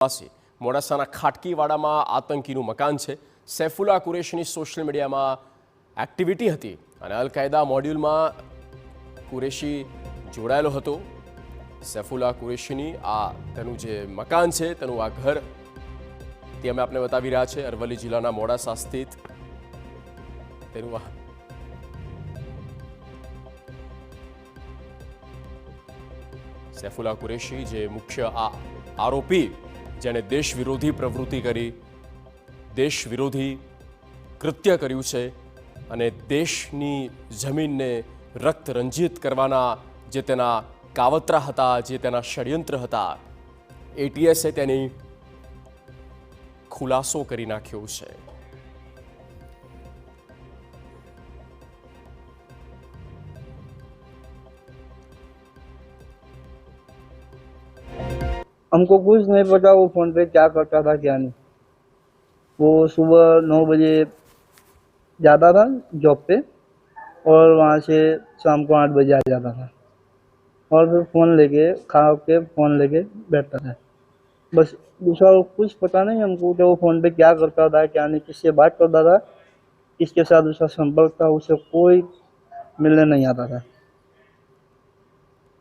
વાસી મોડાસાના ખાટકીવાડામાં આતંકીનું મકાન છે। સૈફુલ્લા કુરેશીની સોશિયલ મીડિયામાં એક્ટિવિટી હતી અને અલ કાયદા મોડ્યુલમાં કુરેશી જોડાયેલો હતો। સૈફુલ્લા કુરેશીની તેનું જે મકાન છે, તેનું આ ઘર તે અમે આપને બતાવી રહ્યા છે। અરવલ્લી જિલ્લાના મોડાસા સ્થિત તેનું સૈફુલ્લા કુરેશી જે મુખ્ય આરોપી જેને દેશ વિરોધી પ્રવૃત્તિ કરી, દેશ વિરોધી કૃત્ય કર્યું છે અને દેશની જમીનને રક્ત રંજિત કરવાના જે તેના કાવતરા હતા, જે તેના ષડયંત્ર હતા, એટીએસે તેની ખુલાસો કરી નાખ્યો છે। हमको कुछ नहीं पता वो फोन पे क्या करता था क्या नहीं। वो सुबह 9 बजे जाता था जॉब पे और वहाँ से शाम को 8 बजे आ जाता था और फिर फ़ोन लेके खा के फ़ोन लेके बैठता था। बस दूसरा कुछ पता नहीं हमको कि वो फ़ोन पे क्या करता था क्या नहीं, किससे बात करता था, किसके साथ उसका संपर्क था, उसे कोई मिलने नहीं आता था।